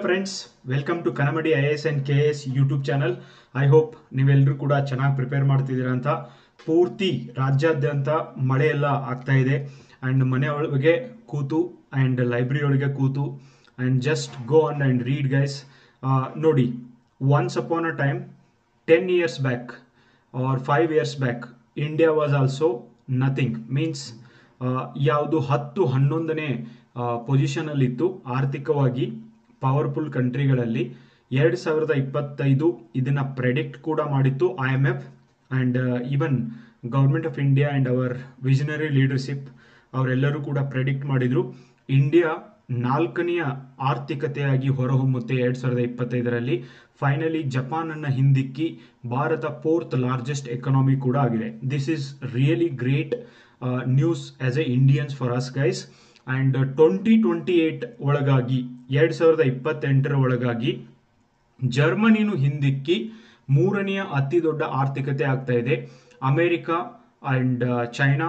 Friends, welcome to Kanamadi IAS and KAS YouTube channel. I hope ನೀವೆಲ್ಲರೂ ಕೂಡ ಚೆನ್ನಾಗಿ prepare ಮಾಡ್ತಿದ್ದೀರಾ ಅಂತ. ಪೂರ್ತಿ ರಾಜ್ಯಾದ್ಯಂತ ಮಳೆ ಎಲ್ಲ ಆಗ್ತಾ ಇದೆ ಆ್ಯಂಡ್ ಮನೆ ಒಳಗೆ ಕೂತು ಆ್ಯಂಡ್ ಲೈಬ್ರರಿ ಒಳಗೆ ಕೂತು and just go on and read guys. ನೋಡಿ, once upon a time 10 years back or 5 years back India was also nothing. Means ಯಾವುದು 10-11ನೇ ಪೊಸಿಷನಲ್ಲಿತ್ತು ಆರ್ಥಿಕವಾಗಿ ಪವರ್ಫುಲ್ ಕಂಟ್ರಿಗಳಲ್ಲಿ. 2025 ಇದನ್ನ ಪ್ರೆಡಿಕ್ಟ್ ಕೂಡ ಮಾಡಿತ್ತು IMF and even government of India and our visionary leadership ಅವರೆಲ್ಲರೂ ಕೂಡ predict ಮಾಡಿದ್ರು ಇಂಡಿಯಾ 4ನೆಯ ಆರ್ಥಿಕತೆಯಾಗಿ ಹೊರಹೊಮ್ಮುತ್ತೆ 2025ರಲ್ಲಿ. ಫೈನಲಿ ಜಪಾನ್ ಅನ್ನ ಹಿಂದಿಕ್ಕಿ ಭಾರತ 4th ಲಾರ್ಜೆಸ್ಟ್ ಎಕನಾಮಿ ಕೂಡ ಆಗಿದೆ. This is really great news as a Indians for us guys. And 2028 ಒಳಗಾಗಿ 2028ರ ಒಳಗಾಗಿ ಜರ್ಮನಿನೂ ಹಿಂದಿಕ್ಕಿ 3ನೆಯ ಅತಿ ದೊಡ್ಡ ಆರ್ಥಿಕತೆ ಆಗ್ತಾ ಇದೆ. ಅಮೆರಿಕ ಅಂಡ್ ಚೈನಾ,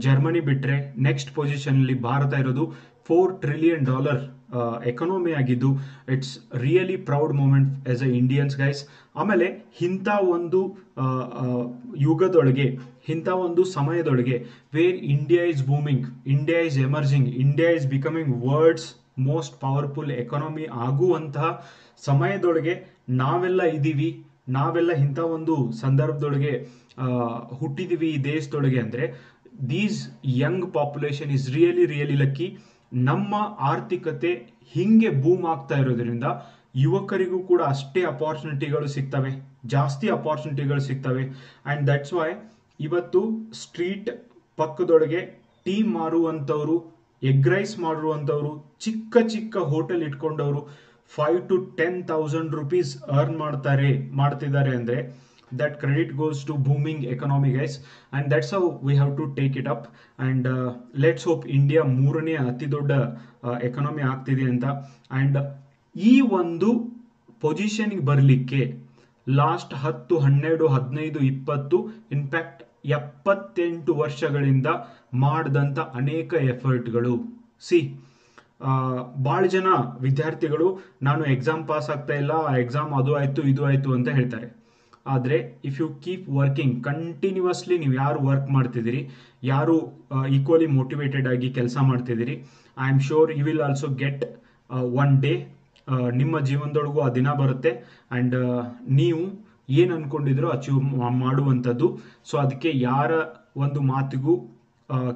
ಜರ್ಮನಿ ಬಿಟ್ರೆ ನೆಕ್ಸ್ಟ್ ಪೊಸಿಷನ್ ಅಲ್ಲಿ ಭಾರತ ಇರೋದು. $4 trillion ಎಕನಾಮಿ ಆಗಿದ್ದು it's really proud moment as a Indians guys. ಆಮೇಲೆ ಇಂಥ ಒಂದು ಯುಗದೊಳಗೆ, ಇಂಥ ಒಂದು ಸಮಯದೊಳಗೆ where India is booming, India is emerging, India is becoming world's most powerful economy ಆಗುವಂತಹ ಸಮಯದೊಳಗೆ ನಾವೆಲ್ಲ ಇದ್ದೀವಿ. ನಾವೆಲ್ಲ ಇಂಥ ಒಂದು ಸಂದರ್ಭದೊಳಗೆ ಹುಟ್ಟಿದೀವಿ ಈ ದೇಶದೊಳಗೆ ಅಂದರೆ these Young population is really lucky. ನಮ್ಮ ಆರ್ಥಿಕತೆ ಹಿಂಗೆ ಬೂಮ್ ಆಗ್ತಾ ಇರೋದ್ರಿಂದ ಯುವಕರಿಗೂ ಕೂಡ ಅಷ್ಟೇ ಅಪಾರ್ಚುನಿಟಿಗಳು ಸಿಗ್ತವೆ, ಜಾಸ್ತಿ ಅಪಾರ್ಚುನಿಟಿಗಳು ಸಿಗ್ತವೆ. ಆ್ಯಂಡ್ ದಟ್ಸ್ ವೈ ಇವತ್ತು ಸ್ಟ್ರೀಟ್ ಪಕ್ಕದೊಳಗೆ ಟೀ ಮಾರುವಂಥವ್ರು, ಎಗ್ ರೈಸ್ ಮಾಡುವಂಥವ್ರು, ಚಿಕ್ಕ ಚಿಕ್ಕ ಹೋಟೆಲ್ ಇಟ್ಕೊಂಡವರು 5,000 to 10,000 rupees ಅರ್ನ್ ಮಾಡ್ತಿದ್ದಾರೆ ಅಂದರೆ that credit goes to booming economy guys, and that's how we have to take it up. And let's hope India 3ನೇ ಅತಿ ದೊಡ್ಡ economy ಆಗ್ತಿದೆ ಅಂತ. ಅಂಡ್ ಈ ಒಂದು ಪೊಸಿಷನ್ಗೆ ಬರಲಿಕ್ಕೆ ಲಾಸ್ಟ್ 10, 12, 15, 20 ಇನ್ಫ್ಯಾಕ್ಟ್ 78 ವರ್ಷಗಳಿಂದ ಮಾಡಿದಂಥ ಅನೇಕ ಎಫರ್ಟ್ಗಳು. ಭಾಳ ಜನ ವಿದ್ಯಾರ್ಥಿಗಳು ನಾನು ಎಕ್ಸಾಮ್ ಪಾಸ್ ಆಗ್ತಾ ಇಲ್ಲ, ಎಕ್ಸಾಮ್ ಅದು ಆಯ್ತು ಇದು ಆಯ್ತು ಅಂತ ಹೇಳ್ತಾರೆ. ಆದರೆ if you keep working continuously, ನೀವು ಯಾರು ವರ್ಕ್ ಮಾಡ್ತಿದ್ದೀರಿ, ಯಾರು ಈಕ್ವಲಿ ಮೋಟಿವೇಟೆಡ್ ಆಗಿ ಕೆಲಸ ಮಾಡ್ತಿದ್ದೀರಿ, I am sure you will also get one day. ನಿಮ್ಮ ಜೀವನದೊಳಗೂ ಆ ದಿನ ಬರುತ್ತೆ ಆ್ಯಂಡ್ ನೀವು ಏನು ಅನ್ಕೊಂಡಿದ್ರೋ ಅಚೀವ್ ಮಾಡುವಂಥದ್ದು. ಸೊ ಅದಕ್ಕೆ ಯಾರ ಒಂದು ಮಾತಿಗೂ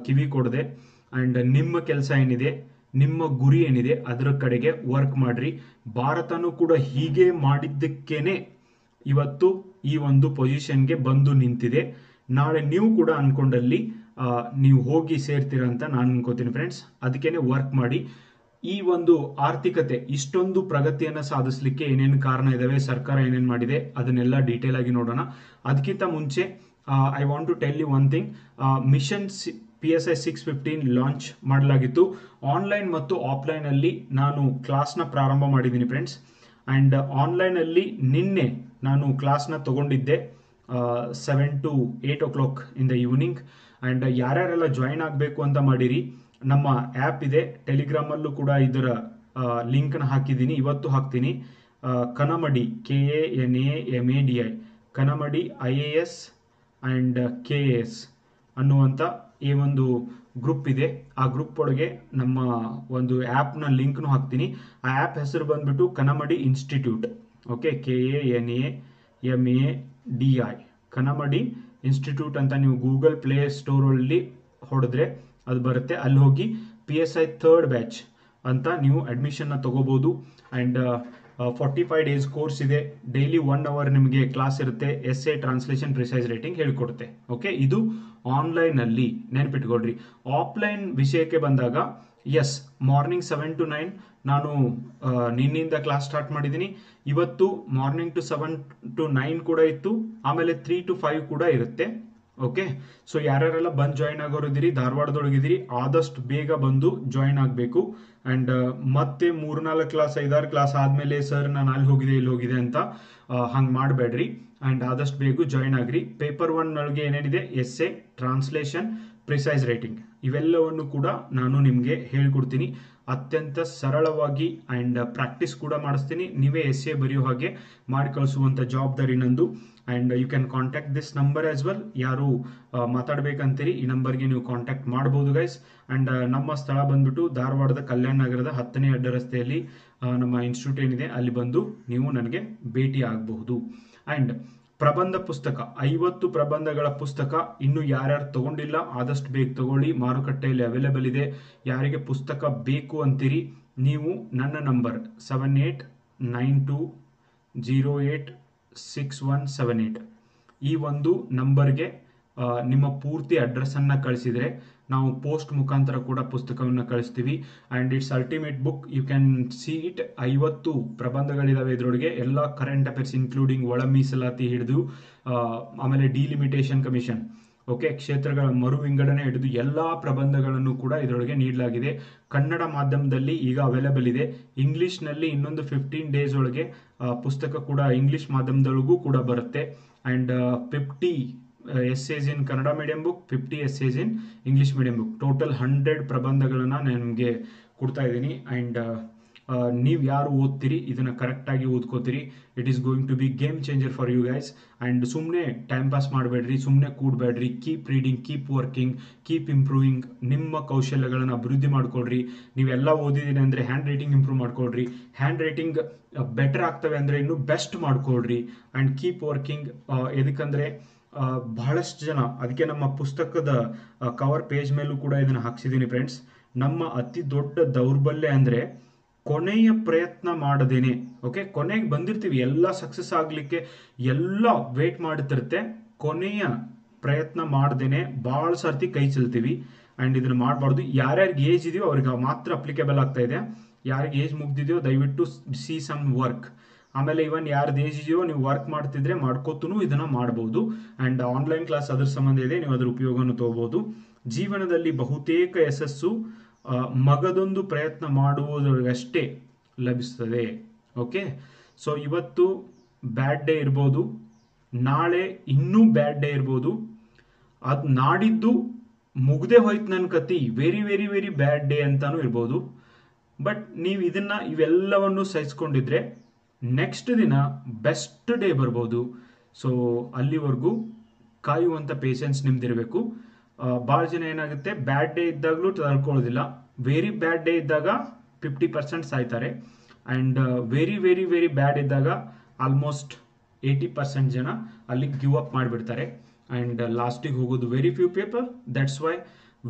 ಕಿವಿ ಕೊಡದೆ ಆ್ಯಂಡ್ ನಿಮ್ಮ ಕೆಲಸ ಏನಿದೆ, ನಿಮ್ಮ ಗುರಿ ಏನಿದೆ ಅದರ ಕಡೆಗೆ ವರ್ಕ್ ಮಾಡ್ರಿ. ಭಾರತನೂ ಕೂಡ ಹೀಗೆ ಮಾಡಿದ್ದಕ್ಕೇನೆ ಇವತ್ತು ಈ ಒಂದು ಪೊಸಿಷನ್ಗೆ ಬಂದು ನಿಂತಿದೆ. ನಾಳೆ ನೀವು ಕೂಡ ಅನ್ಕೊಂಡಲ್ಲಿ ನೀವು ಹೋಗಿ ಸೇರ್ತೀರ ಅಂತ ನಾನು ಅನ್ಕೋತೀನಿ ಫ್ರೆಂಡ್ಸ್. ಅದಕ್ಕೇನೆ ವರ್ಕ್ ಮಾಡಿ. ಈ ಒಂದು ಆರ್ಥಿಕತೆ ಇಷ್ಟೊಂದು ಪ್ರಗತಿಯನ್ನು ಸಾಧಿಸಲಿಕ್ಕೆ ಏನೇನು ಕಾರಣ ಇದಾವೆ, ಸರ್ಕಾರ ಏನೇನು ಮಾಡಿದೆ, ಅದನ್ನೆಲ್ಲ ಡೀಟೇಲ್ ಆಗಿ ನೋಡೋಣ. ಅದಕ್ಕಿಂತ ಮುಂಚೆ I want to tell you one thing. Mission PSI 615 launch ಮಾಡಲಾಗಿತ್ತು. ಆನ್ಲೈನ್ ಮತ್ತು ಆಫ್ಲೈನ್ ಅಲ್ಲಿ ನಾನು ಕ್ಲಾಸ್ನ ಪ್ರಾರಂಭ ಮಾಡಿದ್ದೀನಿ ಫ್ರೆಂಡ್ಸ್. ಆ್ಯಂಡ್ ಆನ್ಲೈನಲ್ಲಿ ನಿನ್ನೆ ನಾನು ಕ್ಲಾಸ್ನ ತಗೊಂಡಿದ್ದೆ 7 to 8 o'clock in the evening. And ಯಾರ್ಯಾರೆಲ್ಲ ಜಾಯಿನ್ ಆಗಬೇಕು ಅಂತ ಮಾಡಿರಿ, ನಮ್ಮ ಆ್ಯಪ್ ಇದೆ, ಟೆಲಿಗ್ರಾಮಲ್ಲೂ ಕೂಡ ಇದರ ಲಿಂಕ್ನ ಹಾಕಿದ್ದೀನಿ, ಇವತ್ತು ಹಾಕ್ತೀನಿ. Kanamadi KANAMADI Kanamadi IAS and KAS ಅನ್ನುವಂಥ ಈ ಒಂದು ಗ್ರೂಪ್ ಇದೆ. ಆ ಗ್ರೂಪ್ ಒಳಗೆ ನಮ್ಮ ಒಂದು ಆ್ಯಪ್ನ ಲಿಂಕ್ನು ಹಾಕ್ತೀನಿ. ಆ ಆ್ಯಪ್ ಹೆಸರು ಬಂದ್ಬಿಟ್ಟು Kanamadi institute. Okay, KANAMADI Kanamadi institute ಅಂತ ನೀವು ಗೂಗಲ್ ಪ್ಲೇ ಸ್ಟೋರಲ್ಲಿ ಹೊಡೆದ್ರೆ ಅದು ಬರುತ್ತೆ. ಅಲ್ಲಿ ಹೋಗಿ PSI 3rd ಬ್ಯಾಚ್ ಅಂತ ನೀವು ಅಡ್ಮಿಷನ್ನ ತಗೋಬಹುದು. ಆ್ಯಂಡ್ 45 days ಕೋರ್ಸ್ ಇದೆ. ಡೈಲಿ 1 hour ನಿಮಗೆ ಕ್ಲಾಸ್ ಇರುತ್ತೆ. ಎಸ್ಸೆ, ಟ್ರಾನ್ಸ್ಲೇಷನ್, ಪ್ರಿಸೈಸ್ ರೈಟಿಂಗ್ ಹೇಳ್ಕೊಡುತ್ತೆ. ಓಕೆ, ಇದು ಆನ್ಲೈನ್ ಅಲ್ಲಿ ನೆನ್ಪಿಟ್ಕೊಳ್ರಿ. ಆಫ್ಲೈನ್ ವಿಷಯಕ್ಕೆ ಬಂದಾಗ ಎಸ್, ಮಾರ್ನಿಂಗ್ 7 to 9 ನಾನು ನಿನ್ನಿಂದ ಕ್ಲಾಸ್ ಸ್ಟಾರ್ಟ್ ಮಾಡಿದ್ದೀನಿ. ಇವತ್ತು ಮಾರ್ನಿಂಗ್ ಟು 7 to 9 ಕೂಡ ಇತ್ತು, ಆಮೇಲೆ 3 to 5 ಕೂಡ ಇರುತ್ತೆ. ಓಕೆ, ಸೊ ಯಾರ್ಯಾರೆಲ್ಲ ಬಂದು ಜಾಯಿನ್ ಆಗೋರಿದ್ದೀರಿ, ಧಾರವಾಡದೊಳಗಿದ್ದೀರಿ, ಆದಷ್ಟು ಬೇಗ ಬಂದು ಜಾಯಿನ್ ಆಗಬೇಕು. ಆ್ಯಂಡ್ ಮತ್ತೆ 3-4 ಕ್ಲಾಸ್ 5-6 ಕ್ಲಾಸ್ ಆದಮೇಲೆ ಸರ್ ನಾನು ಅಲ್ಲಿ ಹೋಗಿದೆ ಇಲ್ಲಿ ಹೋಗಿದೆ ಅಂತ ಹಂಗೆ ಮಾಡಬೇಡ್ರಿ. ಆ್ಯಂಡ್ ಆದಷ್ಟು ಬೇಗ ಜಾಯಿನ್ ಆಗ್ರಿ. ಪೇಪರ್ 1 ನೊಳಗೆ ಏನೇನಿದೆ, ಎಸ್ಸೆ, ಟ್ರಾನ್ಸ್ಲೇಷನ್, ಪ್ರಿಸೈಸ್ ರೈಟಿಂಗ್ ಇವೆಲ್ಲವನ್ನು ಕೂಡ ನಾನು ನಿಮಗೆ ಹೇಳ್ಕೊಡ್ತೀನಿ. ಅತ್ಯಂತ ಸರಳವಾಗಿ ಆ್ಯಂಡ್ ಪ್ರಾಕ್ಟೀಸ್ ಕೂಡ ಮಾಡಿಸ್ತೀನಿ. ನೀವೇ ಎಸ್ಸೆ ಬರೆಯೋ ಹಾಗೆ ಮಾಡಿ ಕಳಿಸುವಂಥ ಜವಾಬ್ದಾರಿ ನಂದು. And you can contact this number as well. ಯಾರು ಮಾತಾಡ್ಬೇಕಂತೀರಿ ಈ ನಂಬರ್ಗೆ ನೀವು ಕಾಂಟ್ಯಾಕ್ಟ್ ಮಾಡ್ಬೋದು ಗೈಸ್. ಆ್ಯಂಡ್ ನಮ್ಮ ಸ್ಥಳ ಬಂದ್ಬಿಟ್ಟು ಧಾರವಾಡದ ಕಲ್ಯಾಣ ನಗರದ 10ನೇ ಅಡ್ಡ ರಸ್ತೆಯಲ್ಲಿ ನಮ್ಮ ಇನ್ಸ್ಟಿಟ್ಯೂಟ್ ಏನಿದೆ ಅಲ್ಲಿ ಬಂದು ನೀವು ನನಗೆ ಭೇಟಿ ಆಗಬಹುದು. ಆ್ಯಂಡ್ ಪ್ರಬಂಧ ಪುಸ್ತಕ 50 ಪ್ರಬಂಧಗಳ ಪುಸ್ತಕ ಇನ್ನು ಯಾರ್ಯಾರು ತಗೊಂಡಿಲ್ಲ ಆದಷ್ಟು ಬೇಗ ತಗೊಳ್ಳಿ, ಮಾರುಕಟ್ಟೆಯಲ್ಲಿ ಅವೈಲೇಬಲ್ ಇದೆ. ಯಾರಿಗೆ ಪುಸ್ತಕ ಬೇಕು ಅಂತೀರಿ ನೀವು ನನ್ನ ನಂಬರ್ 7892086178 ಈ ಒಂದು ನಂಬರ್ಗೆ ನಿಮ್ಮ ಪೂರ್ತಿ ಅಡ್ರೆಸ್ಸನ್ನು ಕಳಿಸಿದರೆ ನಾವು ಪೋಸ್ಟ್ ಮುಖಾಂತರ ಕೂಡ ಪುಸ್ತಕವನ್ನು ಕಳಿಸ್ತೀವಿ. And it's ultimate book, you can see it. 50 ಪ್ರಬಂಧಗಳಿದಾವೆ ಇದರೊಳಗೆ, ಎಲ್ಲ ಕರೆಂಟ್ ಅಫೇರ್ಸ್ ಇನ್ಕ್ಲೂಡಿಂಗ್ ಒಳ ಮೀಸಲಾತಿ ಹಿಡಿದು ಆಮೇಲೆ ಡಿಲಿಮಿಟೇಷನ್ ಕಮಿಷನ್, ಓಕೆ, ಕ್ಷೇತ್ರಗಳ ಮರು ವಿಂಗಡಣೆ ಹಿಡಿದು ಎಲ್ಲ ಪ್ರಬಂಧಗಳನ್ನು ಕೂಡ ಇದರೊಳಗೆ ನೀಡಲಾಗಿದೆ. ಕನ್ನಡ ಮಾಧ್ಯಮದಲ್ಲಿ ಈಗ ಅವೈಲೇಬಲ್ ಇದೆ. ಇಂಗ್ಲಿಷ್ನಲ್ಲಿ ಇನ್ನೊಂದು 15 ಡೇಸ್ ಒಳಗೆ ಪುಸ್ತಕ ಕೂಡ ಇಂಗ್ಲಿಷ್ ಮಾಧ್ಯಮದೊಳಗೂ ಕೂಡ ಬರುತ್ತೆ. And 50 essays in Kannada medium book, 50 essays in English medium book, total 100 ಪ್ರಬಂಧಗಳನ್ನು ನಾನು ನಿಮಗೆ ಕೊಡ್ತಾ ಇದ್ದೀನಿ. ಆ್ಯಂಡ್ ನೀವು ಯಾರು ಓದ್ತೀರಿ ಇದನ್ನು ಕರೆಕ್ಟಾಗಿ ಓದ್ಕೋತೀರಿ, it is going to be game changer for you guys. And ಸುಮ್ಮನೆ ಟೈಮ್ ಪಾಸ್ ಮಾಡಬೇಡ್ರಿ, ಸುಮ್ಮನೆ ಕೂಡಬೇಡ್ರಿ. Keep reading, keep working, keep improving. ನಿಮ್ಮ ಕೌಶಲ್ಯಗಳನ್ನು ಅಭಿವೃದ್ಧಿ ಮಾಡ್ಕೊಳ್ರಿ. ನೀವೆಲ್ಲ ಓದಿದ್ದೀನಿ ಅಂದರೆ ಹ್ಯಾಂಡ್ ರೈಟಿಂಗ್ ಇಂಪ್ರೂವ್ ಮಾಡ್ಕೊಳ್ರಿ. ಹ್ಯಾಂಡ್ ರೈಟಿಂಗ್ ಬೆಟರ್ ಆಗ್ತವೆ ಅಂದರೆ ಇನ್ನೂ ಬೆಸ್ಟ್ ಮಾಡ್ಕೊಳ್ರಿ. And keep working. ಎದಕ್ಕಂದರೆ ಬಹಳಷ್ಟು ಜನ, ಅದಕ್ಕೆ ನಮ್ಮ ಪುಸ್ತಕದ ಕವರ್ ಪೇಜ್ ಮೇಲೂ ಕೂಡ ಇದನ್ನು ಹಾಕ್ಸಿದ್ದೀನಿ ಫ್ರೆಂಡ್ಸ್. ನಮ್ಮ ಅತಿ ದೊಡ್ಡ ದೌರ್ಬಲ್ಯ ಅಂದರೆ ಕೊನೆಯ ಪ್ರಯತ್ನ ಮಾಡದೇನೆ, ಓಕೆ, ಕೊನೆಗೆ ಬಂದಿರ್ತೀವಿ, ಎಲ್ಲ ಸಕ್ಸಸ್ ಆಗಲಿಕ್ಕೆ ಎಲ್ಲ ವೇಟ್ ಮಾಡ್ತಿರುತ್ತೆ, ಕೊನೆಯ ಪ್ರಯತ್ನ ಮಾಡ್ದೇನೆ ಭಾಳ ಸರ್ತಿ ಕೈ ಚೆಲ್ತೀವಿ. ಆ್ಯಂಡ್ ಇದನ್ನು ಮಾಡಬಾರ್ದು. ಯಾರ್ಯಾರಿಗೆ ಏಜ್ ಇದೆಯೋ ಅವ್ರಿಗೆ ಮಾತ್ರ ಅಪ್ಲಿಕೇಬಲ್ ಆಗ್ತಾ ಇದೆ. ಯಾರಿಗೆ ಏಜ್ ಮುಗ್ದಿದೆಯೋ ದಯವಿಟ್ಟು ಸಿ ಸಮ್ ವರ್ಕ್. ಆಮೇಲೆ ಇವನ್ ಯಾರ್ದು ಏಜ್ ಇದೆಯೋ ನೀವು ವರ್ಕ್ ಮಾಡ್ತಿದ್ರೆ ಮಾಡ್ಕೋತೂ ಇದನ್ನು ಮಾಡ್ಬೋದು. ಆ್ಯಂಡ್ ಆನ್ಲೈನ್ ಕ್ಲಾಸ್ ಅದ್ರ ಸಂಬಂಧ ಇದೆ, ನೀವು ಅದ್ರ ಉಪಯೋಗವನ್ನು ತಗೋಬೋದು. ಜೀವನದಲ್ಲಿ ಬಹುತೇಕ ಯಶಸ್ಸು ಮಗದೊಂದು ಪ್ರಯತ್ನ ಮಾಡುವುದರಷ್ಟೇ ಲಭಿಸ್ತದೆ. ಓಕೆ, ಸೊ ಇವತ್ತು ಬ್ಯಾಡ್ ಡೇ ಇರ್ಬೋದು, ನಾಳೆ ಇನ್ನೂ ಬ್ಯಾಡ್ ಡೇ ಇರ್ಬೋದು, ಅದು ನಾಡಿದ್ದು ಮುಗ್ದೇ ಹೋಯ್ತು ನನ್ನ ಕತಿ, ವೆರಿ ವೆರಿ ವೆರಿ ಬ್ಯಾಡ್ ಡೇ ಅಂತಾನೂ ಇರ್ಬೋದು. ಬಟ್ ನೀವು ಇವೆಲ್ಲವನ್ನು ಸಹಿಸ್ಕೊಂಡಿದ್ರೆ ನೆಕ್ಸ್ಟ್ ದಿನ ಬೆಸ್ಟ್ ಡೇ ಬರ್ಬೋದು. ಸೊ ಅಲ್ಲಿವರೆಗೂ ಕಾಯುವಂಥ ಪೇಷನ್ಸ್ ನಿಮ್ದಿರಬೇಕು. ಭಾಳ ಜನ ಏನಾಗುತ್ತೆ, ಬ್ಯಾಡ್ ಡೇ ಇದ್ದಾಗಲೂ ತಡ್ಕೊಳ್ಳೋದಿಲ್ಲ, ವೆರಿ ಬ್ಯಾಡ್ ಡೇ ಇದ್ದಾಗ 50% ಸಾಯ್ತಾರೆ. And very very very bad ಇದ್ದಾಗ ಆಲ್ಮೋಸ್ಟ್ 80% ಜನ ಅಲ್ಲಿ ಗಿವ್ ಅಪ್ ಮಾಡಿಬಿಡ್ತಾರೆ. ಆ್ಯಂಡ್ ಲಾಸ್ಟಿಗೆ ಹೋಗೋದು very few people. That's why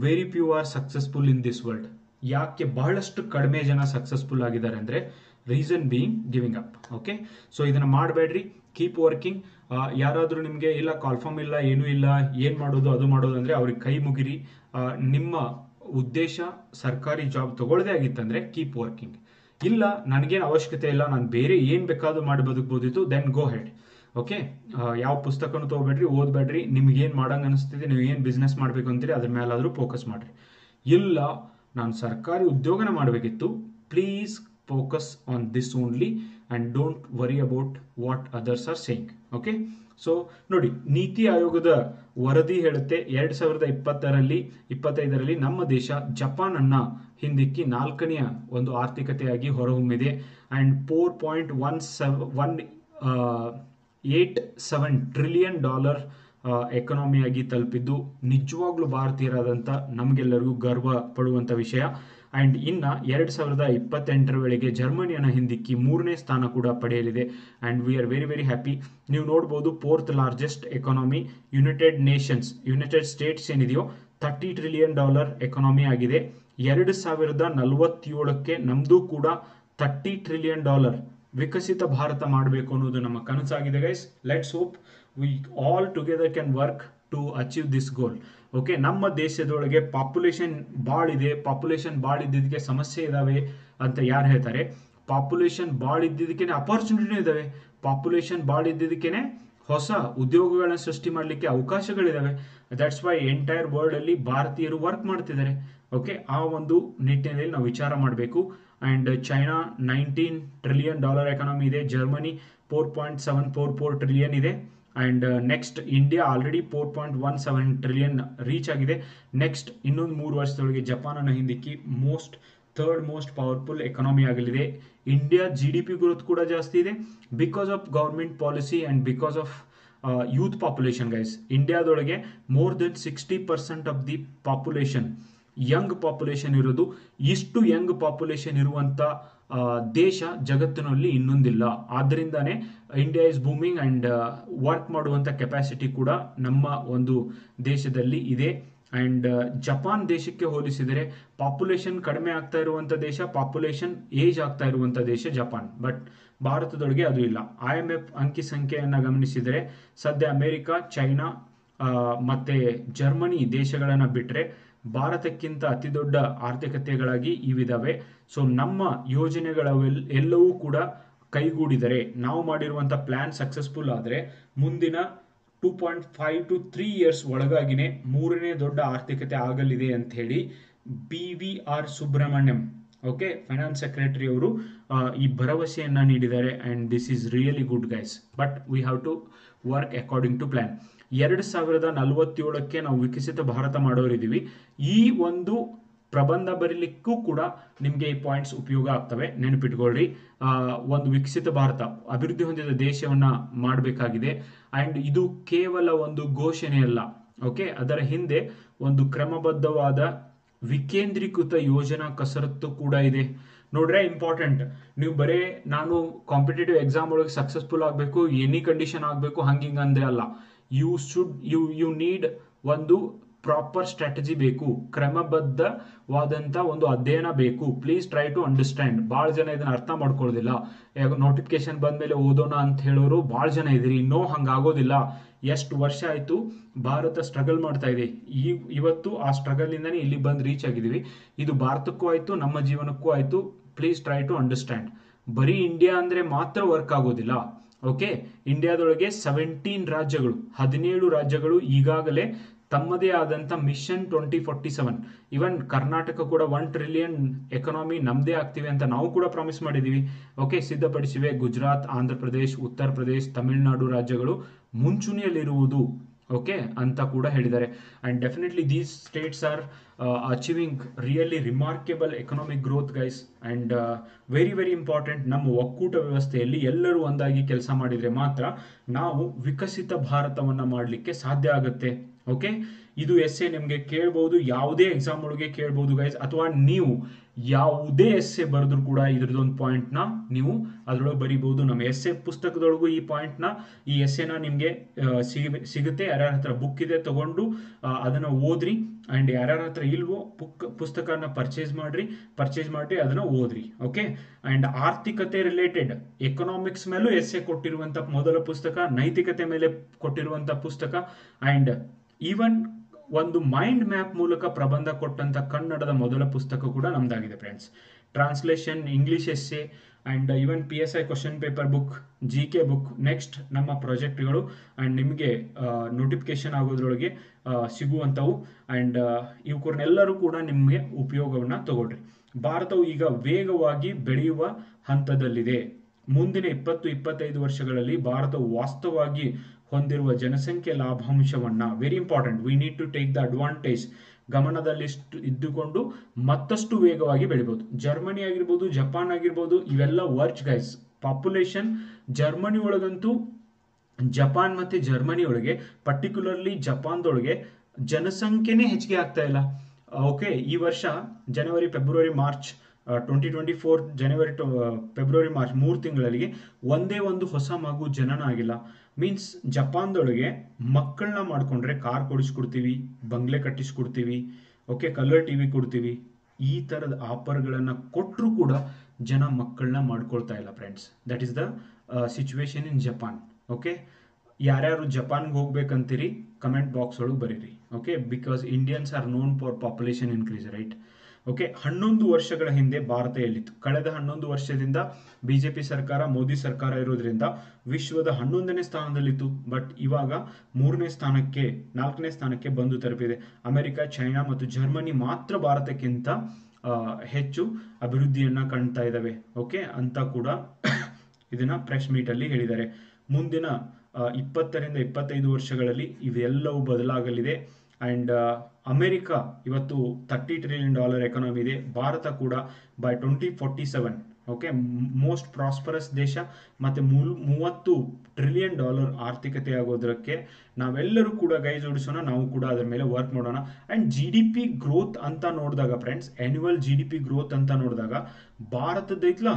very few are successful in this world. ಯಾಕೆ ಬಹಳಷ್ಟು ಕಡಿಮೆ ಜನ ಸಕ್ಸಸ್ಫುಲ್ ಆಗಿದ್ದಾರೆ ಅಂದರೆ reason being giving up. Okay, so ಇದನ್ನು ಮಾಡಬೇಡ್ರಿ, ಕೀಪ್ ವರ್ಕಿಂಗ್. ಯಾರಾದರೂ ನಿಮಗೆ ಇಲ್ಲ ಕಾಲ್ಫಾರ್ಮ್ ಇಲ್ಲ ಏನೂ ಇಲ್ಲ, ಏನು ಮಾಡೋದು ಅದು ಮಾಡೋದು ಅಂದರೆ ಅವ್ರಿಗೆ ಕೈ ಮುಗಿರಿ. ನಿಮ್ಮ ಉದ್ದೇಶ ಸರ್ಕಾರಿ ಜಾಬ್ ತಗೊಳ್ಳದೇ ಆಗಿತ್ತಂದರೆ ಕೀಪ್ ವರ್ಕಿಂಗ್. ಇಲ್ಲ ನನಗೇನು ಅವಶ್ಯಕತೆ ಇಲ್ಲ, ನಾನು ಬೇರೆ ಏನು ಬೇಕಾದ್ರೂ ಮಾಡಿ ಬದುಕಬೋದಿತ್ತು, ದೆನ್ ಗೋ ಹೆಡ್. ಓಕೆ, ಯಾವ ಪುಸ್ತಕನೂ ತೊಗೋಬೇಡ್ರಿ, ಓದಬೇಡ್ರಿ. ನಿಮ್ಗೇನು ಮಾಡಂಗೆ ಅನಿಸ್ತಿದೆ, ನೀವು ಏನು ಬಿಸ್ನೆಸ್ ಮಾಡಬೇಕು ಅಂತೀರಿ ಅದ್ರ ಮೇಲಾದರೂ ಫೋಕಸ್ ಮಾಡಿರಿ. ಇಲ್ಲ ನಾನು ಸರ್ಕಾರಿ ಉದ್ಯೋಗನ ಮಾಡಬೇಕಿತ್ತು, please focus on this only and don't worry about what others are saying. Okay, so ನೋಡಿ, ನೀತಿ ಆಯೋಗದ ವರದಿ ಹೇಳುತ್ತೆ 2025ರಲ್ಲಿ ನಮ್ಮ ದೇಶ ಜಪಾನನ್ನು ಹಿಂದಿಕ್ಕಿ 4ನೇ ಒಂದು ಆರ್ಥಿಕತೆಯಾಗಿ ಹೊರಹೊಮ್ಮಿದೆ. ಆ್ಯಂಡ್ $4.187 ಟ್ರಿಲಿಯನ್ ಎಕಾನಮಿಯಾಗಿ ತಲುಪಿದ್ದು ನಿಜವಾಗ್ಲೂ ಭಾರತೀಯರಾದಂಥ ನಮಗೆಲ್ಲರಿಗೂ ಗರ್ವ ಪಡುವಂಥ ವಿಷಯ. ಆ್ಯಂಡ್ ಇನ್ನು 2028 ವೇಳೆಗೆ ಜರ್ಮನಿಯನ್ನು ಹಿಂದಿಕ್ಕಿ 3ನೇ ಸ್ಥಾನ ಕೂಡ ಪಡೆಯಲಿದೆ. And we are very very happy. ನೀವು ನೋಡ್ಬೋದು 4th largest economy United States ಏನಿದೆಯೋ $30 ಟ್ರಿಲಿಯನ್ ಎಕಾನಮಿ ಆಗಿದೆ. 2047ಕ್ಕೆ ನಮ್ಮದು ಕೂಡ $30 ಟ್ರಿಲಿಯನ್ ವಿಕಸಿತ ಭಾರತ ಮಾಡಬೇಕು ಅನ್ನೋದು ನಮ್ಮ ಕನಸಾಗಿದೆ guys. Let's hope we all together can work to achieve this goal. Okay, ನಮ್ಮ ದೇಶದೊಳಗೆ ಪಾಪ್ಯುಲೇಷನ್ ಭಾಳ ಇದೆ, ಪಾಪ್ಯುಲೇಷನ್ ಭಾಳ ಇದ್ದಿದ್ದಕ್ಕೆ ಸಮಸ್ಯೆ ಇದ್ದಾವೆ ಅಂತ ಯಾರು ಹೇಳ್ತಾರೆ? ಪಾಪ್ಯುಲೇಷನ್ ಭಾಳ ಇದ್ದಿದ್ದಕ್ಕೇನೆ ಅಪಾರ್ಚುನಿಟಿ ಇದ್ದಾವೆ, ಪಾಪ್ಯುಲೇಷನ್ ಭಾಳ ಇದ್ದಿದ್ದಕ್ಕೇನೆ ಹೊಸ ಉದ್ಯೋಗಗಳನ್ನ ಸೃಷ್ಟಿ ಮಾಡಲಿಕ್ಕೆ ಅವಕಾಶಗಳಿದ್ದಾವೆ. ದಟ್ಸ್ ವೈ ಎಂಟೈರ್ ವರ್ಲ್ಡಲ್ಲಿ ಭಾರತೀಯರು ವರ್ಕ್ ಮಾಡ್ತಿದ್ದಾರೆ. ಓಕೆ, ಆ ಒಂದು ನಿಟ್ಟಿನಲ್ಲಿ ನಾವು ವಿಚಾರ ಮಾಡಬೇಕು. ಆ್ಯಂಡ್ ಚೈನಾ $19 ಟ್ರಿಲಿಯನ್ ಎಕಾನಮಿ ಇದೆ, ಜರ್ಮನಿ $4.744 ಟ್ರಿಲಿಯನ್ ಇದೆ. And next India already $4.17 trillion reach ಆಗಿದೆ. ನೆಕ್ಸ್ಟ್ ಇನ್ನೊಂದು 3 ವರ್ಷದೊಳಗೆ ಜಪಾನನ್ನು ಹಿಂದಿಕ್ಕಿ most third most powerful economy ಆಗಲಿದೆ. ಇಂಡಿಯಾ GDP ಗ್ರೋತ್ ಕೂಡ ಜಾಸ್ತಿ ಇದೆ because of government policy and because of youth population guys. ಇಂಡಿಯಾದೊಳಗೆ more than 60% of the population young population ಇರೋದು. ಇಷ್ಟು ಯಂಗ್ ಪಾಪ್ಯುಲೇಷನ್ ಇರುವಂತ ದೇಶ ಜಗತ್ತಿನಲ್ಲಿ ಇನ್ನೊಂದಿಲ್ಲ. ಆದ್ದರಿಂದಾನೇ India is booming and work ಮಾಡುವಂತ ಕೆಪಾಸಿಟಿ ಕೂಡ ನಮ್ಮ ಒಂದು ದೇಶದಲ್ಲಿ ಇದೆ. ಅಂಡ್ ಜಪಾನ್ ದೇಶಕ್ಕೆ ಹೋಲಿಸಿದರೆ ಪಾಪ್ಯುಲೇಷನ್ ಕಡಿಮೆ ಆಗ್ತಾ ಇರುವಂತ ದೇಶ, ಪಾಪ್ಯುಲೇಷನ್ ಏಜ್ ಆಗ್ತಾ ಇರುವಂತ ದೇಶ ಜಪಾನ್. ಬಟ್ ಭಾರತದೊಳಗೆ ಅದು ಇಲ್ಲ. IMF ಅಂಕಿ ಸಂಖ್ಯೆಯನ್ನ ಗಮನಿಸಿದರೆ ಸದ್ಯ ಅಮೆರಿಕ, ಚೈನಾ ಮತ್ತೆ ಜರ್ಮನಿ ದೇಶಗಳನ್ನ ಬಿಟ್ರೆ ಭಾರತಕ್ಕಿಂತ ಅತಿ ದೊಡ್ಡ ಆರ್ಥಿಕತೆಗಳಾಗಿ ಇವಿದಾವೆ. ಸೊ ನಮ್ಮ ಯೋಜನೆಗಳೆಲ್ಲವೂ ಕೂಡ ಕೈಗೂಡಿದರೆ, ನಾವು ಮಾಡಿರುವಂತ ಪ್ಲಾನ್ ಸಕ್ಸಸ್ಫುಲ್ ಆದ್ರೆ ಮುಂದಿನ 2.5 to 3 years ಒಳಗಾಗಿನೇ ಮೂರನೇ ದೊಡ್ಡ ಆರ್ಥಿಕತೆ ಆಗಲಿದೆ ಅಂತ ಹೇಳಿ BVR Subrahmanyam, okay, finance secretary ಅವರು ಈ ಭರವಸೆಯನ್ನ ನೀಡಿದ್ದಾರೆ. And this is really good guys. But we have to work according to plan. 2047ಕ್ಕೆ ನಾವು ವಿಕಸಿತ ಭಾರತ ಮಾಡೋರಿದ್ದೀವಿ. ಈ ಒಂದು ಪ್ರಬಂಧ ಬರೀಲಿಕ್ಕೂ ಕೂಡ ನಿಮಗೆ ಈ ಪಾಯಿಂಟ್ಸ್ ಉಪಯೋಗ ಆಗ್ತವೆ. ನೆನಪಿಟ್ಕೊಳ್ರಿ, ಒಂದು ವಿಕಸಿತ ಭಾರತ, ಅಭಿವೃದ್ಧಿ ಹೊಂದಿದ ದೇಶವನ್ನ ಮಾಡಬೇಕಾಗಿದೆ. ಅಂಡ್ ಇದು ಕೇವಲ ಒಂದು ಘೋಷಣೆ ಅಲ್ಲ, ಓಕೆ, ಅದರ ಹಿಂದೆ ಒಂದು ಕ್ರಮಬದ್ಧವಾದ ವಿಕೇಂದ್ರೀಕೃತ ಯೋಜನಾ ಕಸರತ್ತು ಕೂಡ ಇದೆ. ನೋಡ್ರೆ ಇಂಪಾರ್ಟೆಂಟ್, ನೀವು ಬರೇ ನಾನು ಕಾಂಪಿಟೇಟಿವ್ ಎಕ್ಸಾಮ್ ಒಳಗೆ ಸಕ್ಸಸ್ಫುಲ್ ಆಗಬೇಕು, ಎನಿ ಕಂಡೀಷನ್ ಆಗಬೇಕು ಹಂಗಿಂಗ ಅಂದ್ರೆ ಅಲ್ಲ. ಯು ನೀಡ್ ಒಂದು ಪ್ರಾಪರ್ ಸ್ಟ್ರಾಟಜಿ ಬೇಕು, ಕ್ರಮಬದ್ಧವಾದಂತ ಒಂದು ಅಧ್ಯಯನ ಬೇಕು. Please try to understand. ಬಹಳ ಜನ ಇದನ್ನ ಅರ್ಥ ಮಾಡ್ಕೊಳ್ಳೋದಿಲ್ಲ. ನೋಟಿಫಿಕೇಶನ್ ಬಂದ್ಮೇಲೆ ಓದೋಣ ಅಂತ ಹೇಳೋರು ಬಹಳ ಜನ ಇದ್ರಿ. ಇನ್ನೂ ಹಂಗಾಗೋದಿಲ್ಲ. ಎಷ್ಟು ವರ್ಷ ಆಯ್ತು ಭಾರತ ಸ್ಟ್ರಗಲ್ ಮಾಡ್ತಾ ಇದೆ. ಇವತ್ತು ಆ ಸ್ಟ್ರಗಲ್ ಇಂದಾನೆ ಇಲ್ಲಿ ಬಂದು ರೀಚ್ ಆಗಿದೀವಿ. ಇದು ಭಾರತಕ್ಕೂ ಆಯ್ತು, ನಮ್ಮ ಜೀವನಕ್ಕೂ ಆಯ್ತು. Please try to understand. ಬರೀ ಇಂಡಿಯಾ ಅಂದ್ರೆ ಮಾತ್ರ ವರ್ಕ್ ಆಗೋದಿಲ್ಲ. ಓಕೆ, ಇಂಡಿಯಾದೊಳಗೆ 17 ರಾಜ್ಯಗಳು ಈಗಾಗಲೇ ತಮ್ಮದೇ ಆದಂತ ಮಿಷನ್ 2047, ಇವನ್ ಕರ್ನಾಟಕ ಕೂಡ 1 ಟ್ರಿಲಿಯನ್ ಎಕಾನಮಿ ನಮ್ದೇ ಆಗ್ತಿವೆ ಅಂತ ನಾವು ಕೂಡ ಪ್ರಾಮಿಸ್ ಮಾಡಿದೀವಿ. ಓಕೆ, ಸಿದ್ಧಪಡಿಸಿವೆ. ಗುಜರಾತ್, ಆಂಧ್ರ ಪ್ರದೇಶ್, ಉತ್ತರ ಪ್ರದೇಶ್, ತಮಿಳುನಾಡು ರಾಜ್ಯಗಳು ಮುಂಚೂಣಿಯಲ್ಲಿರುವುದು, ಓಕೆ ಅಂತ ಕೂಡ ಹೇಳಿದ್ದಾರೆ. And definitely these states are achieving really remarkable economic growth guys. And very very important, ನಮ್ಮ ಒಕ್ಕೂಟ ವ್ಯವಸ್ಥೆಯಲ್ಲಿ ಎಲ್ಲರೂ ಒಂದಾಗಿ ಕೆಲಸ ಮಾಡಿದ್ರೆ ಮಾತ್ರ ನಾವು ವಿಕಸಿತ ಭಾರತವನ್ನ ಮಾಡಲಿಕ್ಕೆ ಸಾಧ್ಯ ಆಗುತ್ತೆ. ಓಕೆ, ಇದು ಎಸ್ಸೆ ನಿಮ್ಗೆ ಕೇಳಬಹುದು, ಯಾವುದೇ ಎಕ್ಸಾಮ್ ಒಳಗೆ ಕೇಳಬಹುದು ಗೈಸ್. ಅಥವಾ ನೀವು ಯಾವುದೇ ಎಸ್ಸೆ ಬರೆದ್ರು ಕೂಡ ಇದ್ರದೊಂದು ಪಾಯಿಂಟ್ ನ ನೀವು ಅದ್ರೊಳಗೆ ಬರೀಬಹುದು. ನಮ್ಮ ಎಸ್ಸೆ ಪುಸ್ತಕದೊಳಗೂ ಈ ಪಾಯಿಂಟ್ ನ, ಈ ಎಸ್ಸೆನ ನಿಮ್ಗೆ ಸಿಗುತ್ತೆ. ಯಾರ್ಯಾರ ಹತ್ರ ಬುಕ್ ಇದೆ ತಗೊಂಡು ಅದನ್ನ ಓದ್ರಿ. ಅಂಡ್ ಯಾರ್ಯಾರ ಹತ್ರ ಇಲ್ವೋ ಪುಸ್ತಕನ ಪರ್ಚೇಸ್ ಮಾಡಿ ಅದನ್ನ ಓದ್ರಿ. ಓಕೆ, ಅಂಡ್ ಆರ್ಥಿಕತೆ ರಿಲೇಟೆಡ್ ಎಕನಾಮಿಕ್ಸ್ ಮೇಲೂ ಎಸ್ಸೆ ಕೊಟ್ಟಿರುವಂತ ಮೊದಲ ಪುಸ್ತಕ, ನೈತಿಕತೆ ಮೇಲೆ ಕೊಟ್ಟಿರುವಂತ ಪುಸ್ತಕ, ಅಂಡ್ ಈವನ್ ಒಂದು ಮೈಂಡ್ ಮ್ಯಾಪ್ ಮೂಲಕ ಪ್ರಬಂಧ ಕೊಟ್ಟಂತ ಕನ್ನಡದ ಮೊದಲ ಪುಸ್ತಕ ಕೂಡ ನಮ್ದಾಗಿದೆ friends. Translation, English essay and even PSI question paper book, GK book, next ನಮ್ಮ ಪ್ರಾಜೆಕ್ಟ್ಗಳು ಅಂಡ್ ನಿಮಗೆ ನೋಟಿಫಿಕೇಶನ್ ಆಗೋದ್ರೊಳಗೆ ಸಿಗುವಂತವು. ಅಂಡ್ ಇವಕ್ಕೂರ್ನೆಲ್ಲರೂ ಕೂಡ ನಿಮಗೆ ಉಪಯೋಗವನ್ನ ತಗೊಳ್ರಿ. ಭಾರತವು ಈಗ ವೇಗವಾಗಿ ಬೆಳೆಯುವ ಹಂತದಲ್ಲಿದೆ. ಮುಂದಿನ 20-25 ವರ್ಷಗಳಲ್ಲಿ ಭಾರತವು ವಾಸ್ತವವಾಗಿ ಹೊಂದಿರುವ ಜನಸಂಖ್ಯೆ ಲಾಭಾಂಶವನ್ನ, very important, we need to take the advantage, ಗಮನದಲ್ಲಿ ಇದ್ದುಕೊಂಡು ಮತ್ತಷ್ಟು ವೇಗವಾಗಿ ಬೆಳಿಬಹುದು. ಜರ್ಮನಿ ಆಗಿರ್ಬೋದು, ಜಪಾನ್ ಆಗಿರ್ಬೋದು, ಇವೆಲ್ಲ ವರ್ಚ್ ಗೈಸ್. ಪಾಪ್ಯುಲೇಷನ್ ಜರ್ಮನಿ ಒಳಗಂತೂ, ಜಪಾನ್ ಮತ್ತೆ ಜರ್ಮನಿ ಒಳಗೆ, ಪರ್ಟಿಕ್ಯುಲರ್ಲಿ ಜಪಾನ್ದೊಳಗೆ ಜನಸಂಖ್ಯೆನೇ ಹೆಚ್ಚಿಗೆ ಆಗ್ತಾ ಇಲ್ಲ. ಓಕೆ, ಈ ವರ್ಷ ಜನವರಿ, ಫೆಬ್ರವರಿ, ಮಾರ್ಚ್ 2024, ಜನವರಿ ಫೆಬ್ರವರಿ ಮಾರ್ಚ್ 3 ತಿಂಗಳಲ್ಲಿ ಒಂದೇ ಒಂದು ಹೊಸ ಮಗು ಜನನ ಆಗಿಲ್ಲ. ಮೀನ್ಸ್ ಜಪಾನ್ದೊಳಗೆ ಮಕ್ಕಳನ್ನ ಮಾಡ್ಕೊಂಡ್ರೆ ಕಾರ್ ಕೊಡಿಸ್ಕೊಡ್ತೀವಿ, ಬಂಗ್ಲೆ ಕಟ್ಟಿಸ್ಕೊಡ್ತೀವಿ, ಓಕೆ, ಕಲರ್ TV ಕೊಡ್ತೀವಿ, ಈ ತರದ ಆಫರ್ಗಳನ್ನ ಕೊಟ್ಟರು ಕೂಡ ಜನ ಮಕ್ಕಳನ್ನ ಮಾಡ್ಕೊಳ್ತಾ ಇಲ್ಲ friends. That is the situation in Japan. Okay, ಯಾರ್ಯಾರು ಜಪಾನ್ಗೆ ಹೋಗ್ಬೇಕಂತೀರಿ ಕಮೆಂಟ್ ಬಾಕ್ಸ್ ಒಳಗೆ ಬರೀರಿ. Okay, because Indians are known for population increase, right? Okay, 11 ವರ್ಷಗಳ ಹಿಂದೆ ಭಾರತ ಎಲ್ಲಿತ್ತು? ಕಳೆದ 11 ವರ್ಷದಿಂದ BJP ಸರ್ಕಾರ, ಮೋದಿ ಸರ್ಕಾರ ಇರೋದ್ರಿಂದ ವಿಶ್ವದ 11ನೇ ಸ್ಥಾನದಲ್ಲಿತ್ತು. ಬಟ್ ಇವಾಗ 3ನೇ ಸ್ಥಾನಕ್ಕೆ, 4ನೇ ಸ್ಥಾನಕ್ಕೆ ಬಂದು ತಲುಪಿದೆ. ಅಮೆರಿಕ, ಚೈನಾ ಮತ್ತು ಜರ್ಮನಿ ಮಾತ್ರ ಭಾರತಕ್ಕಿಂತ ಹೆಚ್ಚು ಅಭಿವೃದ್ಧಿಯನ್ನ ಕಾಣ್ತಾ ಇದ್ದಾವೆ. ಓಕೆ ಅಂತ ಕೂಡ ಇದನ್ನ ಪ್ರೆಸ್ ಮೀಟ್ ಅಲ್ಲಿ ಹೇಳಿದ್ದಾರೆ. ಮುಂದಿನ 20 ರಿಂದ 25 ವರ್ಷಗಳಲ್ಲಿ ಇವೆಲ್ಲವೂ ಬದಲಾಗಲಿದೆ. ಆ್ಯಂಡ್ ಅಮೆರಿಕ ಇವತ್ತು $30 trillion ಎಕಾನಮಿ ಇದೆ. ಭಾರತ ಕೂಡ ಬೈ 2047 ಓಕೆ ಮೋಸ್ಟ್ ಪ್ರಾಸ್ಪರಸ್ ದೇಶ ಮತ್ತು $30 trillion ಆರ್ಥಿಕತೆ ಆಗೋದಕ್ಕೆ ನಾವೆಲ್ಲರೂ ಕೂಡ ಕೈ ಜೋಡಿಸೋಣ, ನಾವು ಕೂಡ ಅದರ ಮೇಲೆ ವರ್ಕ್ ಮಾಡೋಣ. ಆ್ಯಂಡ್ GDP ಗ್ರೋತ್ ಅಂತ ನೋಡಿದಾಗ ಫ್ರೆಂಡ್ಸ್, ಆ್ಯನ್ಯುವಲ್ GDP ಗ್ರೋತ್ ಅಂತ ನೋಡಿದಾಗ ಭಾರತದ ಐತ್ಲ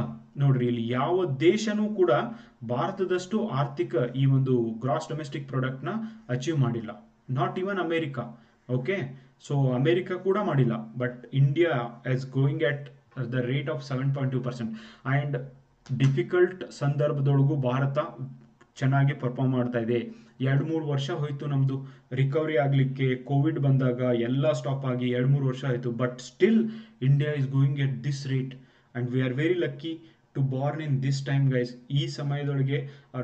ನೋಡ್ರಿ, ಇಲ್ಲಿ ಯಾವ ದೇಶನೂ ಕೂಡ ಭಾರತದಷ್ಟು ಆರ್ಥಿಕ ಈ ಒಂದು ಗ್ರಾಸ್ ಡೊಮೆಸ್ಟಿಕ್ ಪ್ರಾಡಕ್ಟ್ನ ಅಚೀವ್ ಮಾಡಿಲ್ಲ, not even America. Okay, so America ಕೂಡ ಮಾಡಿಲ್ಲ, but India is going at the rate of 7.2%. And difficult ಸಂದರ್ಭದೊಳಗೂ ಭಾರತ ಚೆನ್ನಾಗಿ ಪರ್ಫಾರ್ಮ್ ಮಾಡ್ತಾ ಇದೆ. 2-3 ವರ್ಷ ಹೋಯ್ತು ನಮ್ಮದು ರಿಕವರಿ ಆಗಲಿಕ್ಕೆ. ಕೋವಿಡ್ ಬಂದಾಗ ಎಲ್ಲ ಸ್ಟಾಪ್ ಆಗಿ 2-3 ವರ್ಷ ಆಯಿತು, but still India is going at this rate and we are very lucky to born in this time guys. ಈ ಸಮಯದೊಳಗೆ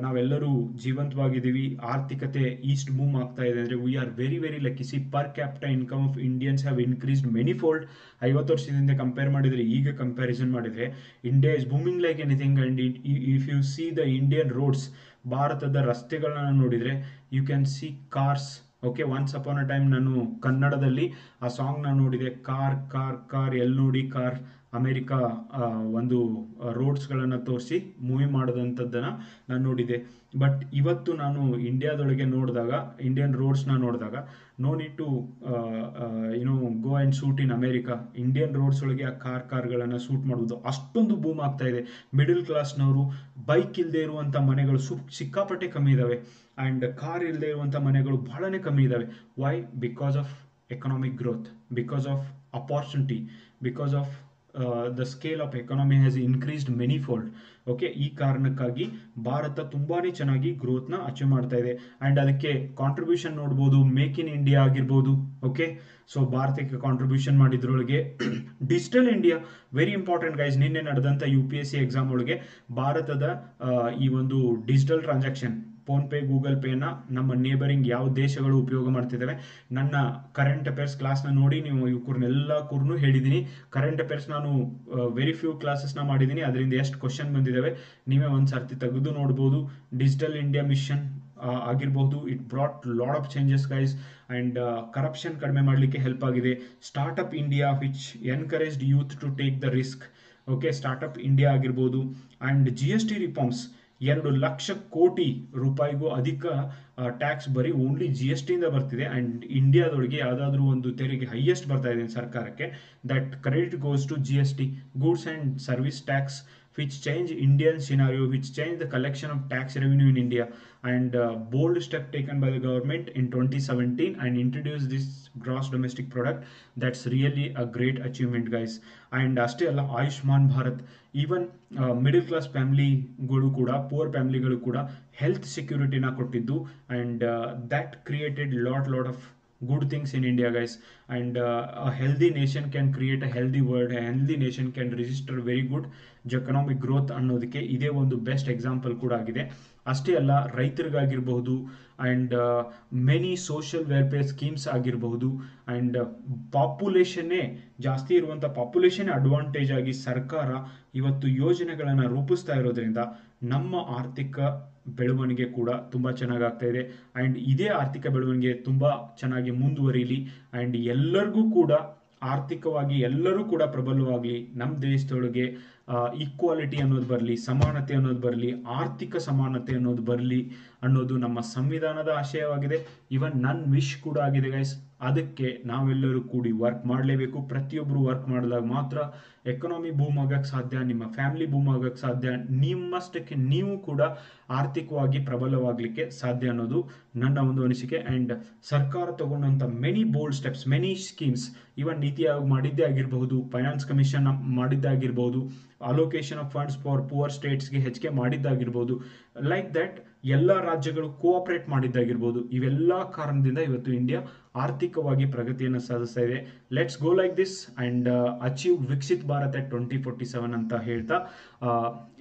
ನಾವೆಲ್ಲರೂ ಜೀವಂತವಾಗಿದ್ದೀವಿ. ಆರ್ಥಿಕತೆ ಈಸ್ಟ್ ಬೂಮ್ ಆಗ್ತಾ ಇದೆ ಅಂದರೆ we are very very lucky. See per capital income of Indians have increased many fold. 50 ವರ್ಷದಿಂದ compare ಮಾಡಿದರೆ, ಈಗ ಕಂಪ್ಯಾರಿಸನ್ ಮಾಡಿದರೆ India is booming like anything. And if you see the Indian roads, ಭಾರತದ ರಸ್ತೆಗಳನ್ನ ನೋಡಿದರೆ you can see cars. Okay, once upon a time ನಾನು ಕನ್ನಡದಲ್ಲಿ ಆ ಸಾಂಗ್ನ ನೋಡಿದೆ, ಕಾರ್ ಕಾರ್ ಕಾರ್ ಎಲ್ಲಿ ನೋಡಿ ಕಾರ್. ಅಮೇರಿಕಾ ಒಂದು ರೋಡ್ಸ್ಗಳನ್ನು ತೋರಿಸಿ ಮೂವಿ ಮಾಡೋದಂಥದ್ದನ್ನು ನಾನು ನೋಡಿದೆ. ಬಟ್ ಇವತ್ತು ನಾನು ಇಂಡಿಯಾದೊಳಗೆ ನೋಡಿದಾಗ, ಇಂಡಿಯನ್ ರೋಡ್ಸ್ನ ನೋಡಿದಾಗ, no need to go and shoot in America. Indian roads ಒಳಗೆ ಆ ಕಾರ್ಗಳನ್ನು ಶೂಟ್ ಮಾಡೋದು ಅಷ್ಟೊಂದು ಬೂಮ್ ಆಗ್ತಾ ಇದೆ. ಮಿಡಲ್ ಕ್ಲಾಸ್ನವರು ಬೈಕ್ ಇಲ್ಲದೆ ಇರುವಂಥ ಮನೆಗಳು ಸಿಕ್ಕಾಪಟ್ಟೆ ಕಮ್ಮಿ ಇದ್ದಾವೆ, ಆ್ಯಂಡ್ ಕಾರ್ ಇಲ್ಲದೆ ಇರುವಂಥ ಮನೆಗಳು ಬಹಳನೇ ಕಮ್ಮಿ ಇದ್ದಾವೆ. Why? Because of economic growth, because of opportunity, because of the scale of economy has increased many fold. Okay, ಈ ಕಾರಣಕ್ಕಾಗಿ ಭಾರತ ತುಂಬಾ ಚೆನ್ನಾಗಿ ಗ್ರೋತ್ನ ಅಚೀವ್ ಮಾಡ್ತಾ ಇದೆ. ಆ್ಯಂಡ್ ಅದಕ್ಕೆ ಕಾಂಟ್ರಿಬ್ಯೂಷನ್ ನೋಡ್ಬೋದು, ಮೇಕ್ ಇನ್ ಇಂಡಿಯಾ ಆಗಿರ್ಬೋದು. ಓಕೆ, ಸೊ ಭಾರತಕ್ಕೆ ಕಾಂಟ್ರಿಬ್ಯೂಷನ್ ಮಾಡಿದ್ರೊಳಗೆ digital India very important guys. ನಿನ್ನೆ ನಡೆದಂಥ UPSC ಎಕ್ಸಾಮ್ ಒಳಗೆ ಭಾರತದ ಈ ಒಂದು ಡಿಜಿಟಲ್ ಟ್ರಾನ್ಸಾಕ್ಷನ್, ಫೋನ್ಪೇ, ಗೂಗಲ್ ಪೇನ ನಮ್ಮ ನೇಬರಿಂಗ್ ಯಾವ ದೇಶಗಳು ಉಪಯೋಗ ಮಾಡ್ತಿದ್ದಾವೆ. ನನ್ನ ಕರೆಂಟ್ ಅಫೇರ್ಸ್ ಕ್ಲಾಸ್ನ ನೋಡಿ ನೀವು ಇವ್ರನ್ನೆಲ್ಲ ಕೂಡ ಹೇಳಿದ್ದೀನಿ. ಕರೆಂಟ್ ಅಫೇರ್ಸ್ ನಾನು ವೆರಿ ಫ್ಯೂ ಕ್ಲಾಸಸ್ನ ಮಾಡಿದ್ದೀನಿ, ಅದರಿಂದ ಎಷ್ಟು ಕ್ವಶನ್ ಬಂದಿದ್ದಾವೆ ನೀವೇ ಒಂದು ಸರ್ತಿ ತೆಗೆದು ನೋಡ್ಬೋದು. ಡಿಜಿಟಲ್ ಇಂಡಿಯಾ ಮಿಷನ್ ಆಗಿರ್ಬೋದು, it brought lot of changes guys. And corruption ಕಡಿಮೆ ಮಾಡಲಿಕ್ಕೆ ಹೆಲ್ಪ್ ಆಗಿದೆ. Startup India which encouraged youth to take the risk. Okay, startup India ಆಗಿರ್ಬೋದು. And GST reforms, 2 lakh crore ರೂಪಾಯಿಗೂ ಅಧಿಕ ಟ್ಯಾಕ್ಸ್ ಬರೀ ಓನ್ಲಿ GST ಇಂದ ಬರ್ತಿದೆ. ಆ್ಯಂಡ್ ಇಂಡಿಯಾದೊಳಗೆ ಯಾವುದಾದ್ರೂ ಒಂದು ತೆರಿಗೆ ಹೈಯೆಸ್ಟ್ ಬರ್ತಾ ಇದೆ ಸರ್ಕಾರಕ್ಕೆ, that credit goes to GST, goods and service tax, which change Indian scenario, which change the collection of tax revenue in India. And bold step taken by the government in 2017 and introduced this gross domestic product. That's really a great achievement guys. And ಅಷ್ಟೇ ಅಲ್ಲ, Ayushman Bharat, even middle class ಫ್ಯಾಮಿಲಿಗಳು ಕೂಡ, poor ಫ್ಯಾಮಿಲಿಗಳು ಕೂಡ health ಸೆಕ್ಯೂರಿಟಿನ ಕೊಟ್ಟಿದ್ದು. And that created lot of good things in India guys. And a healthy nation can create a healthy world, a healthy nation can register very good economic growth ಅನ್ನೋದಕ್ಕೆ ಇದೇ ಒಂದು best example ಕೂಡ ಆಗಿದೆ. ಅಷ್ಟೇ ಅಲ್ಲ, ರೈತರಿಗಾಗಿರಬಹುದು, and many social welfare schemes ಆಗಿರಬಹುದು, and ಪಾಪ್ಯುಲೇಷನ್ನೇ ಜಾಸ್ತಿ ಇರುವಂಥ ಪಾಪ್ಯುಲೇಷನ್ ಅಡ್ವಾಂಟೇಜ್ ಆಗಿ ಸರ್ಕಾರ ಇವತ್ತು ಯೋಜನೆಗಳನ್ನು ರೂಪಿಸ್ತಾ ಇರೋದ್ರಿಂದ ನಮ್ಮ ಆರ್ಥಿಕ ಬೆಳವಣಿಗೆ ಕೂಡ ತುಂಬ ಚೆನ್ನಾಗಾಗ್ತಾ ಇದೆ. ಆ್ಯಂಡ್ ಇದೇ ಆರ್ಥಿಕ ಬೆಳವಣಿಗೆ ತುಂಬ ಚೆನ್ನಾಗಿ ಮುಂದುವರಿಲಿ. ಆ್ಯಂಡ್ ಎಲ್ಲರಿಗೂ ಕೂಡ ಆರ್ಥಿಕವಾಗಿ ಎಲ್ಲರೂ ಕೂಡ ಪ್ರಬಲವಾಗಲಿ. ನಮ್ಮ ದೇಶದೊಳಗೆ ಈಕ್ವಾಲಿಟಿ ಅನ್ನೋದು ಬರಲಿ, ಸಮಾನತೆ ಅನ್ನೋದು ಬರಲಿ, ಆರ್ಥಿಕ ಸಮಾನತೆ ಅನ್ನೋದು ಬರಲಿ ಅನ್ನೋದು ನಮ್ಮ ಸಂವಿಧಾನದ ಆಶಯವಾಗಿದೆ. ಇವನ್ ನನ್ನ ವಿಶ್ ಕೂಡ ಆಗಿದೆ ಗೈಸ್. ಅದಕ್ಕೆ ನಾವೆಲ್ಲರೂ ಕೂಡಿ ವರ್ಕ್ ಮಾಡಲೇಬೇಕು. ಪ್ರತಿಯೊಬ್ಬರು ವರ್ಕ್ ಮಾಡಿದಾಗ ಮಾತ್ರ ಎಕನಾಮಿ ಬೂಮ್ ಆಗಕ್ಕೆ ಸಾಧ್ಯ, ನಿಮ್ಮ ಫ್ಯಾಮಿಲಿ ಬೂಮ್ ಆಗಕ್ಕೆ ಸಾಧ್ಯ, ನಿಮ್ಮಷ್ಟಕ್ಕೆ ನೀವು ಕೂಡ ಆರ್ಥಿಕವಾಗಿ ಪ್ರಬಲವಾಗಲಿಕ್ಕೆ ಸಾಧ್ಯ ಅನ್ನೋದು ನನ್ನ ಒಂದು ಅನಿಸಿಕೆ. ಆ್ಯಂಡ್ ಸರ್ಕಾರ ತಗೊಂಡಂಥ many bold steps, many schemes, even NITI Aayog ಮಾಡಿದ್ದೇ ಆಗಿರಬಹುದು, ಫೈನಾನ್ಸ್ ಕಮಿಷನ್ ಮಾಡಿದ್ದೇ ಆಗಿರ್ಬೋದು, allocation of funds for poor ಸ್ಟೇಟ್ಸ್ಗೆ ಹೆಚ್ಚಿಗೆ ಮಾಡಿದ್ದಾಗಿರ್ಬೋದು, ಲೈಕ್ ದಟ್ ಎಲ್ಲ ರಾಜ್ಯಗಳು ಕೋಆಪರೇಟ್ ಮಾಡಿದ್ದಾಗಿರ್ಬೋದು. ಇವೆಲ್ಲ ಕಾರಣದಿಂದ ಇವತ್ತು ಇಂಡಿಯಾ ಆರ್ಥಿಕವಾಗಿ ಪ್ರಗತಿಯನ್ನು ಸಾಧಿಸ್ತಾ ಇದೆ. Let's go like this and achieve Viksit Bharat 2047 ಅಂತ ಹೇಳ್ತಾ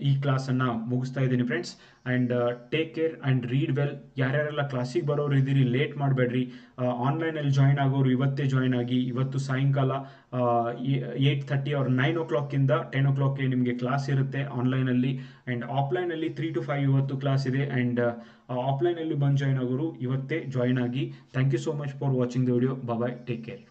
ಈ ಕ್ಲಾಸನ್ನು ಮುಗಿಸ್ತಾ ಇದ್ದೀನಿ friends. And take care and read well. ಯಾರ್ಯಾರೆಲ್ಲ ಕ್ಲಾಸಿಗೆ ಬರೋರು ಇದ್ದೀರಿ ಲೇಟ್ ಮಾಡಬೇಡ್ರಿ. ಆನ್ಲೈನಲ್ಲಿ ಜಾಯ್ನ್ ಆಗೋರು ಇವತ್ತೇ ಜಾಯ್ನ್ ಆಗಿ. ಇವತ್ತು ಸಾಯಂಕಾಲ 8:30 ಅವ್ರ 9 o'clock-ಇಂದ 10 o'clock ನಿಮಗೆ ಕ್ಲಾಸ್ ಇರುತ್ತೆ ಆನ್ಲೈನಲ್ಲಿ. ಆ್ಯಂಡ್ ಆಫ್ಲೈನಲ್ಲಿ 3 to 5 ಇವತ್ತು ಕ್ಲಾಸ್ ಇದೆ. ಆ್ಯಂಡ್ ಆಫ್ಲೈನಲ್ಲಿ ಬಂದು ಜಾಯ್ನ್ ಆಗೋರು ಇವತ್ತೇ ಜಾಯ್ನ್ ಆಗಿ. Thank you so much for watching the video. Bye, take care.